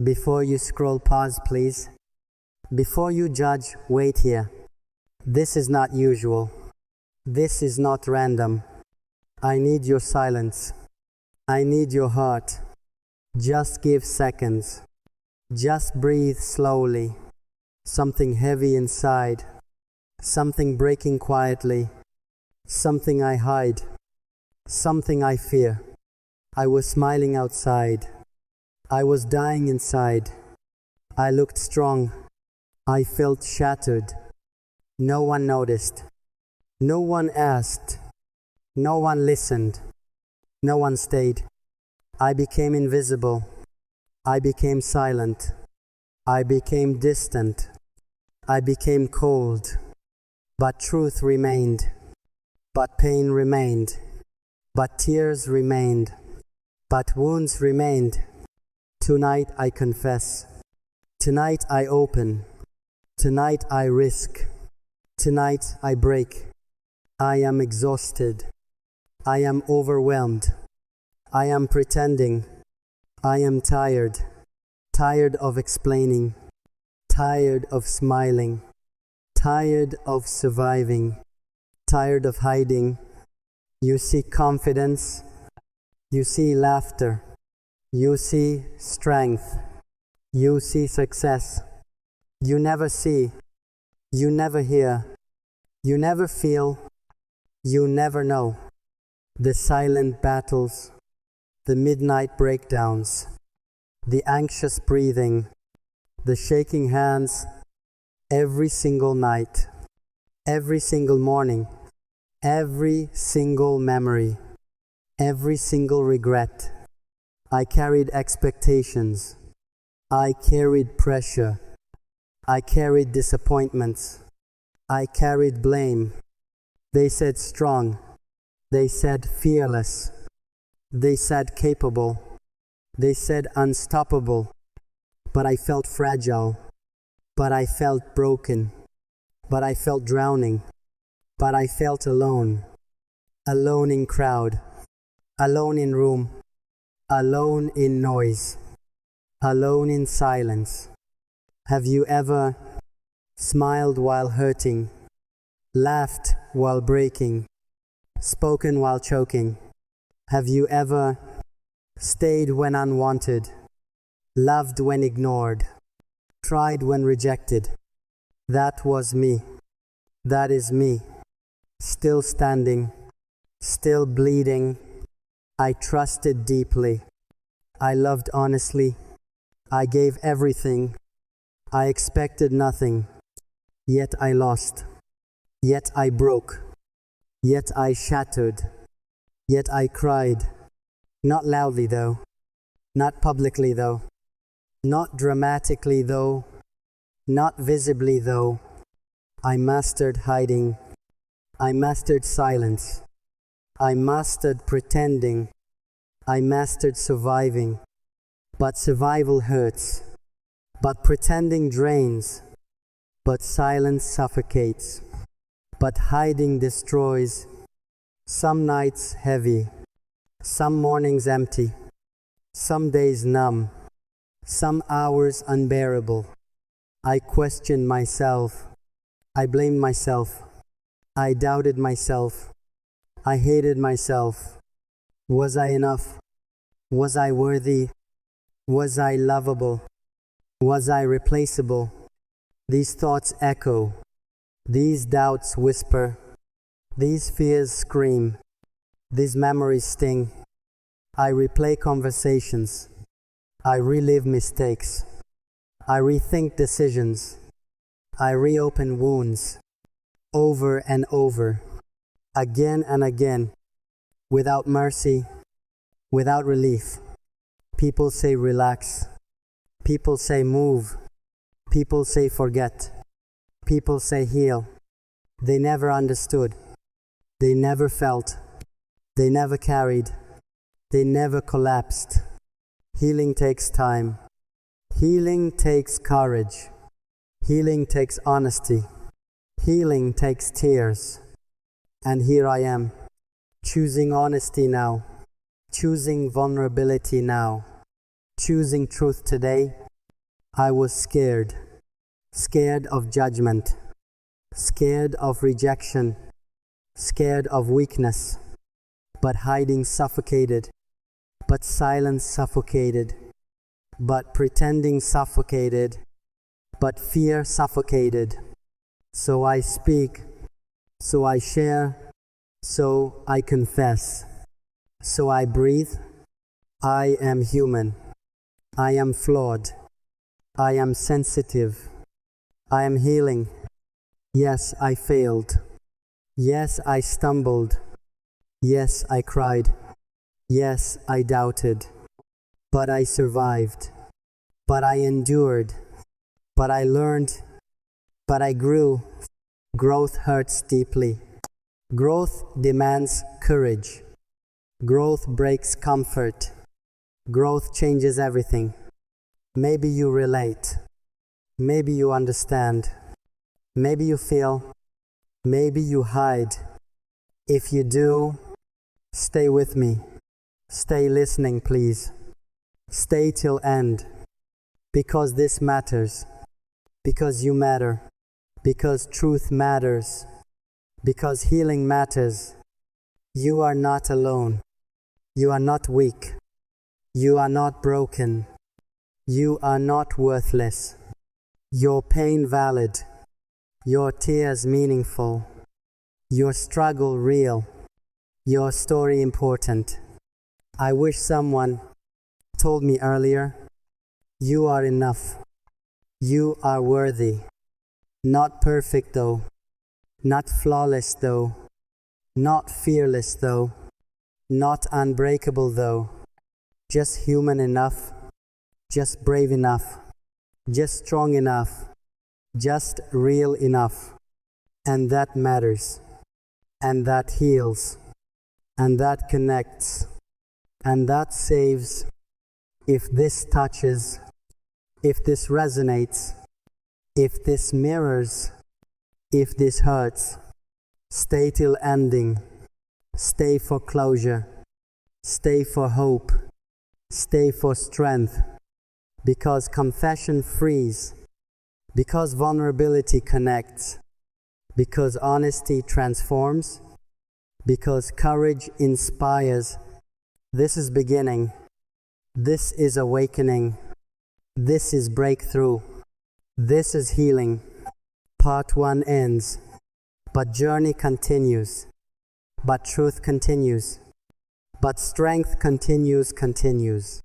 Before you scroll, pause please. Before you judge, wait here. This is not usual. This is not random. I need your silence. I need your heart. Just give seconds. Just breathe slowly. Something heavy inside. Something breaking quietly. Something I hide. Something I fear. I was smiling outside. I was dying inside. I looked strong. I felt shattered. No one noticed. No one asked. No one listened. No one stayed. I became invisible. I became silent. I became distant. I became cold. But truth remained. But pain remained. But tears remained. But wounds remained. Tonight I confess. Tonight I open. Tonight I risk. Tonight I break. I am exhausted. I am overwhelmed. I am pretending. I am tired. Tired of explaining. Tired of smiling. Tired of surviving. Tired of hiding. You see confidence. You see laughter. You see strength. You see success. You never see. You never hear. You never feel. You never know. The silent battles. The midnight breakdowns. The anxious breathing. The shaking hands. Every single night. Every single morning. Every single memory. Every single regret. I carried expectations. I carried pressure. I carried disappointments. I carried blame. They said strong. They said fearless. They said capable. They said unstoppable. But I felt fragile. But I felt broken. But I felt drowning. But I felt alone. Alone in crowd. Alone in room. Alone in noise. Alone in silence. Have you ever smiled while hurting, laughed while breaking, spoken while choking? Have you ever stayed when unwanted, loved when ignored, tried when rejected? That was me. That is me. Still standing, still bleeding. I trusted deeply. I loved honestly. I gave everything. I expected nothing. Yet I lost. Yet I broke. Yet I shattered. Yet I cried. Not loudly though. Not publicly though. Not dramatically though. Not visibly though. I mastered hiding. I mastered silence. I mastered pretending. I mastered surviving. But survival hurts. But pretending drains. But silence suffocates. But hiding destroys. Some nights heavy. Some mornings empty. Some days numb. Some hours unbearable. I questioned myself. I blamed myself. I doubted myself. I hated myself. Was I enough? Was I worthy? Was I lovable? Was I replaceable? These thoughts echo. These doubts whisper. These fears scream. These memories sting. I replay conversations. I relive mistakes. I rethink decisions. I reopen wounds. Over and over. Again and again. Without mercy. Without relief. People say relax. People say move. People say forget. People say heal. They never understood. They never felt. They never carried. They never collapsed. Healing takes time. Healing takes courage. Healing takes honesty. Healing takes tears. And here I am, choosing honesty now, choosing vulnerability now, choosing truth today, I was scared, scared of judgment, scared of rejection, scared of weakness, but hiding suffocated, but silence suffocated, but pretending suffocated, but fear suffocated. So I speak, so I share, so I confess, so I breathe. I am human, I am flawed, I am sensitive, I am healing. Yes, I failed. Yes, I stumbled. Yes, I cried. Yes, I doubted. But I survived. But I endured. But I learned. But I grew. Growth hurts deeply. Growth demands courage. Growth breaks comfort. Growth changes everything. Maybe you relate. Maybe you understand. Maybe you feel. Maybe you hide. If you do, stay with me. Stay listening, please. Stay till end. Because this matters. Because you matter. Because truth matters. Because healing matters. You are not alone. You are not weak. You are not broken. You are not worthless. Your pain valid. Your tears meaningful. Your struggle real. Your story important. I wish someone told me earlier, you are enough. You are worthy. Not perfect though. Not flawless though. Not fearless though. Not unbreakable though. Just human enough. Just brave enough. Just strong enough. Just real enough. And that matters. And that heals. And that connects. And that saves. If this touches. If this resonates. If this mirrors. If this hurts. Stay till ending. Stay for closure. Stay for hope. Stay for strength. Because confession frees. Because vulnerability connects. Because honesty transforms. Because courage inspires. This is beginning. This is awakening. This is breakthrough. This is healing. Part 1 ends. But journey continues. But truth continues. But strength continues.